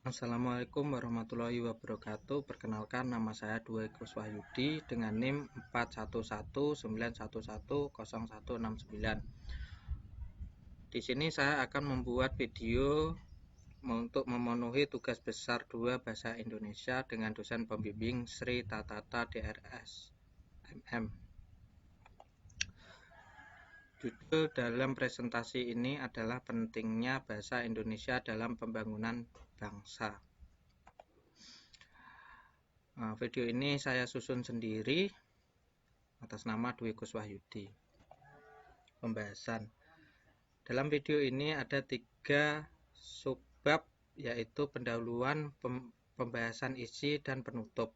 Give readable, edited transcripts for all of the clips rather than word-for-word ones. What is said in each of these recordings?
Assalamualaikum warahmatullahi wabarakatuh. Perkenalkan, nama saya Dwi Kuswahyudi dengan NIM 411911010169. Di sini saya akan membuat video untuk memenuhi tugas besar 2 Bahasa Indonesia dengan dosen pembimbing Sri Tatata DRS MM. Judul dalam presentasi ini adalah pentingnya bahasa Indonesia dalam pembangunan bangsa. Video ini saya susun sendiri atas nama Dwi Kuswahyudi. Pembahasan. Dalam video ini ada 3 subbab, yaitu pendahuluan, pembahasan isi, dan penutup.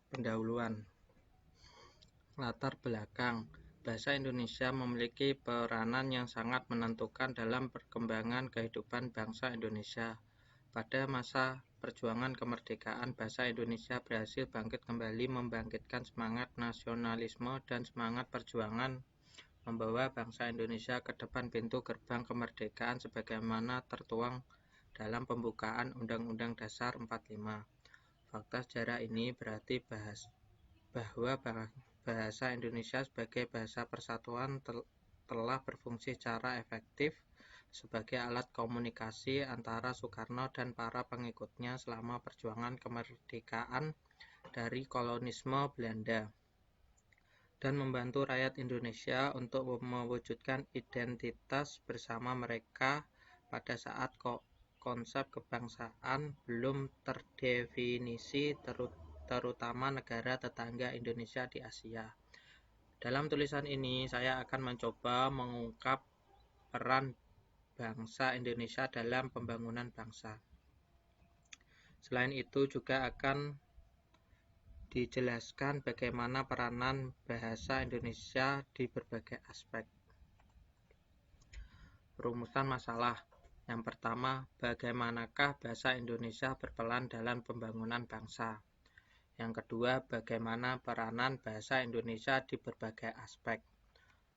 Pendahuluan. Latar belakang. Bahasa Indonesia memiliki peranan yang sangat menentukan dalam perkembangan kehidupan bangsa Indonesia. Pada masa perjuangan kemerdekaan, bahasa Indonesia berhasil bangkit kembali, membangkitkan semangat nasionalisme dan semangat perjuangan, membawa bangsa Indonesia ke depan pintu gerbang kemerdekaan sebagaimana tertuang dalam pembukaan Undang-Undang Dasar 45. Fakta sejarah ini berarti bahwa bahasa Indonesia sebagai bahasa persatuan telah berfungsi secara efektif sebagai alat komunikasi antara Soekarno dan para pengikutnya selama perjuangan kemerdekaan dari kolonisme Belanda, dan membantu rakyat Indonesia untuk mewujudkan identitas bersama mereka pada saat konsep kebangsaan belum terdefinisi, terutama negara tetangga Indonesia di Asia. Dalam tulisan ini, saya akan mencoba mengungkap peran bangsa Indonesia dalam pembangunan bangsa. Selain itu, juga akan dijelaskan bagaimana peranan bahasa Indonesia di berbagai aspek. Rumusan masalah. Yang pertama, bagaimanakah bahasa Indonesia berperan dalam pembangunan bangsa? Yang kedua, bagaimana peranan bahasa Indonesia di berbagai aspek?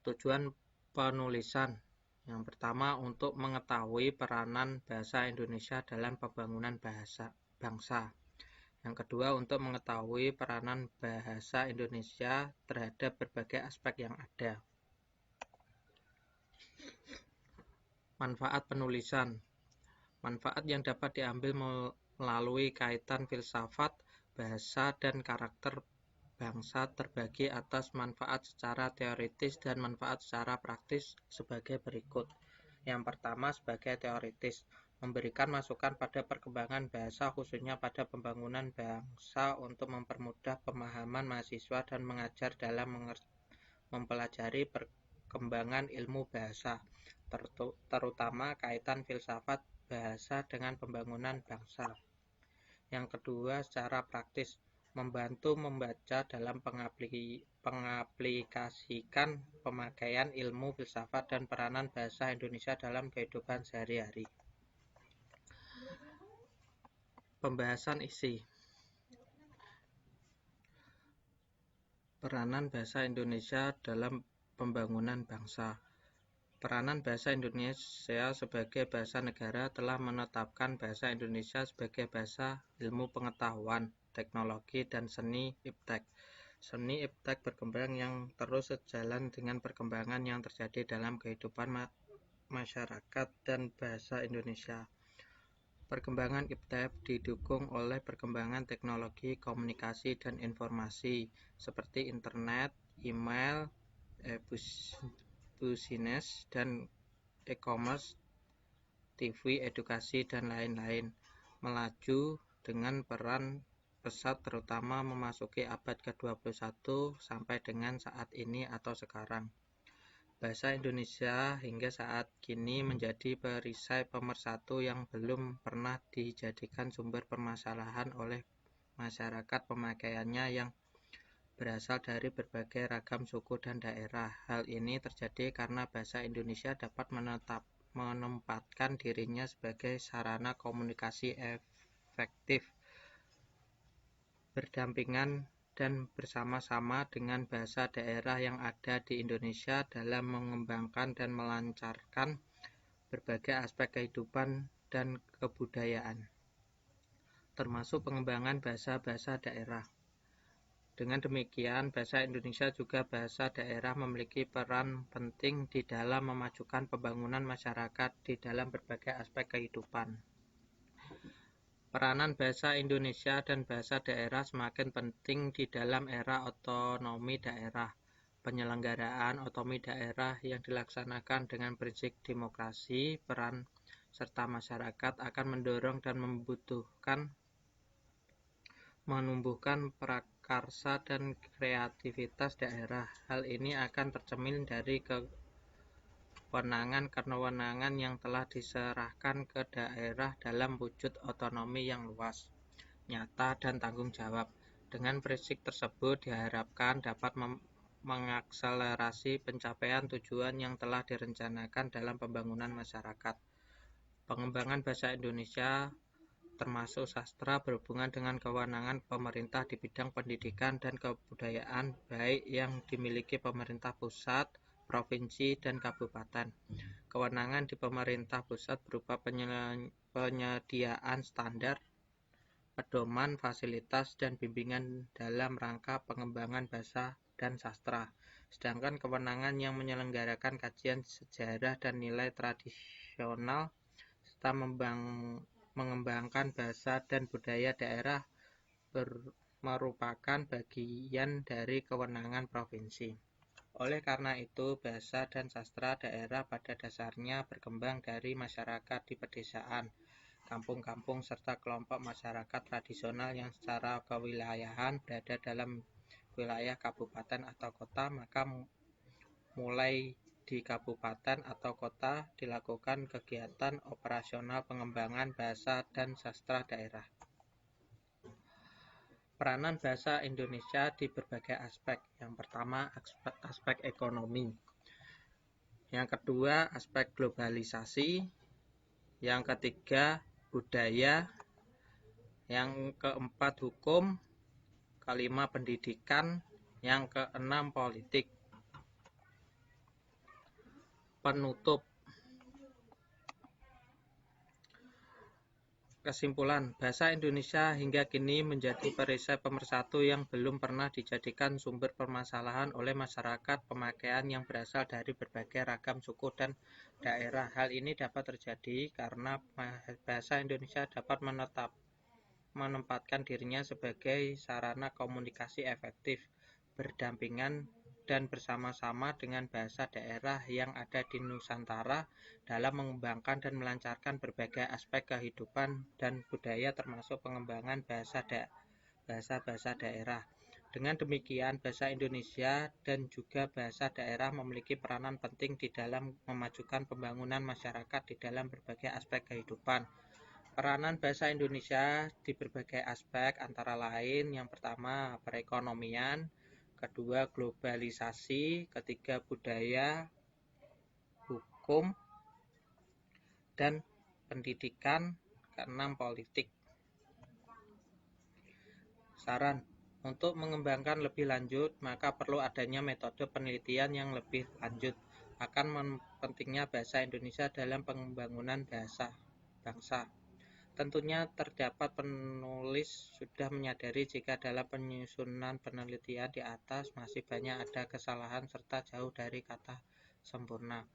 Tujuan penulisan. Yang pertama, untuk mengetahui peranan bahasa Indonesia dalam pembangunan bangsa. Yang kedua, untuk mengetahui peranan bahasa Indonesia terhadap berbagai aspek yang ada. Manfaat penulisan. Manfaat yang dapat diambil melalui kaitan filsafat, bahasa, dan karakter bangsa terbagi atas manfaat secara teoritis dan manfaat secara praktis sebagai berikut. Yang pertama, sebagai teoritis, memberikan masukan pada perkembangan bahasa khususnya pada pembangunan bangsa untuk mempermudah pemahaman mahasiswa dan mengajar dalam mempelajari perkembangan ilmu bahasa, terutama kaitan filsafat bahasa dengan pembangunan bangsa. Yang kedua, secara praktis, membantu membaca dalam pengaplikasikan pemakaian ilmu filsafat dan peranan bahasa Indonesia dalam kehidupan sehari-hari. Pembahasan isi. Peranan bahasa Indonesia dalam pembangunan bangsa. Peranan bahasa Indonesia sebagai bahasa negara telah menetapkan bahasa Indonesia sebagai bahasa ilmu pengetahuan, teknologi, dan seni iptek. Seni iptek berkembang yang terus sejalan dengan perkembangan yang terjadi dalam kehidupan masyarakat dan bahasa Indonesia. Perkembangan iptek didukung oleh perkembangan teknologi komunikasi dan informasi seperti internet, email, bisnis, dan e-commerce, TV, edukasi, dan lain-lain, melaju dengan peran pesat terutama memasuki abad ke-21 sampai dengan saat ini atau sekarang. Bahasa Indonesia hingga saat kini menjadi perisai pemersatu yang belum pernah dijadikan sumber permasalahan oleh masyarakat pemakaiannya yang berasal dari berbagai ragam suku dan daerah. Hal ini terjadi karena bahasa Indonesia dapat menempatkan dirinya sebagai sarana komunikasi efektif, berdampingan dan bersama-sama dengan bahasa daerah yang ada di Indonesia dalam mengembangkan dan melancarkan berbagai aspek kehidupan dan kebudayaan, termasuk pengembangan bahasa-bahasa daerah. Dengan demikian, bahasa Indonesia juga bahasa daerah memiliki peran penting di dalam memajukan pembangunan masyarakat di dalam berbagai aspek kehidupan. Peranan bahasa Indonesia dan bahasa daerah semakin penting di dalam era otonomi daerah. Penyelenggaraan otonomi daerah yang dilaksanakan dengan prinsip demokrasi, peran serta masyarakat akan mendorong dan menumbuhkan prakarsa dan kreativitas daerah. Hal ini akan tercermin dari kewenangan yang telah diserahkan ke daerah dalam wujud otonomi yang luas, nyata, dan tanggung jawab. Dengan prinsip tersebut diharapkan dapat mengakselerasi pencapaian tujuan yang telah direncanakan dalam pembangunan masyarakat. Pengembangan bahasa Indonesia termasuk sastra berhubungan dengan kewenangan pemerintah di bidang pendidikan dan kebudayaan, baik yang dimiliki pemerintah pusat, provinsi, dan kabupaten. Kewenangan di pemerintah pusat berupa penyediaan standar, pedoman, fasilitas, dan bimbingan dalam rangka pengembangan bahasa dan sastra. Sedangkan kewenangan yang menyelenggarakan kajian sejarah dan nilai tradisional serta mengembangkan bahasa dan budaya daerah merupakan bagian dari kewenangan provinsi. Oleh karena itu, bahasa dan sastra daerah pada dasarnya berkembang dari masyarakat di pedesaan, kampung-kampung, serta kelompok masyarakat tradisional yang secara kewilayahan berada dalam wilayah kabupaten atau kota, maka mulai di kabupaten atau kota dilakukan kegiatan operasional pengembangan bahasa dan sastra daerah. Peranan bahasa Indonesia di berbagai aspek. Yang pertama, aspek ekonomi. Yang kedua, aspek globalisasi. Yang ketiga, budaya. Yang keempat, hukum. Kelima, pendidikan. Yang keenam, politik. Penutup. Kesimpulan, bahasa Indonesia hingga kini menjadi perisai pemersatu yang belum pernah dijadikan sumber permasalahan oleh masyarakat pemakaian yang berasal dari berbagai ragam suku dan daerah. Hal ini dapat terjadi karena bahasa Indonesia dapat menempatkan dirinya sebagai sarana komunikasi efektif, berdampingan dan bersama-sama dengan bahasa daerah yang ada di Nusantara dalam mengembangkan dan melancarkan berbagai aspek kehidupan dan budaya termasuk pengembangan bahasa-bahasa daerah. Dengan demikian, bahasa Indonesia dan juga bahasa daerah memiliki peranan penting di dalam memajukan pembangunan masyarakat di dalam berbagai aspek kehidupan. Peranan bahasa Indonesia di berbagai aspek antara lain yang pertama perekonomian, kedua globalisasi, ketiga budaya, hukum, dan pendidikan, keenam politik. Saran, untuk mengembangkan lebih lanjut, maka perlu adanya metode penelitian yang lebih lanjut akan pentingnya bahasa Indonesia dalam pembangunan bangsa. Tentunya terdapat penulis sudah menyadari jika dalam penyusunan penelitian di atas masih banyak ada kesalahan serta jauh dari kata sempurna.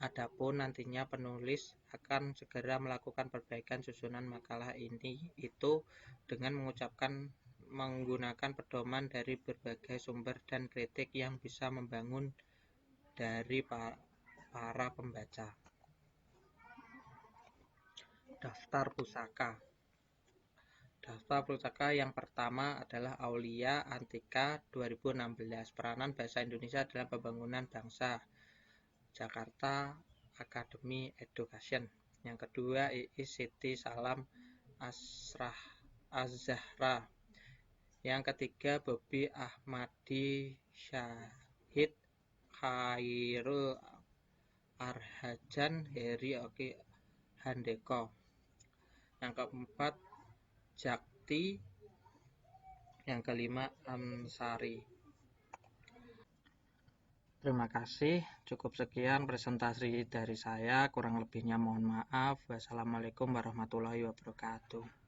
Adapun nantinya penulis akan segera melakukan perbaikan susunan makalah itu dengan menggunakan pedoman dari berbagai sumber dan kritik yang bisa membangun dari para pembaca. Daftar pusaka. Daftar pusaka yang pertama adalah Aulia Antika 2016. Peranan bahasa Indonesia dalam pembangunan bangsa. Jakarta Academy Education. Yang kedua Iis Siti Salam Az-Zahra. Yang ketiga Bobi Ahmadi Syahid Khairul Arhajan Heri Oki Handeko. Yang keempat Jakti, yang kelima Ansari. Terima kasih. Cukup sekian presentasi dari saya. Kurang lebihnya mohon maaf. Wassalamualaikum warahmatullahi wabarakatuh.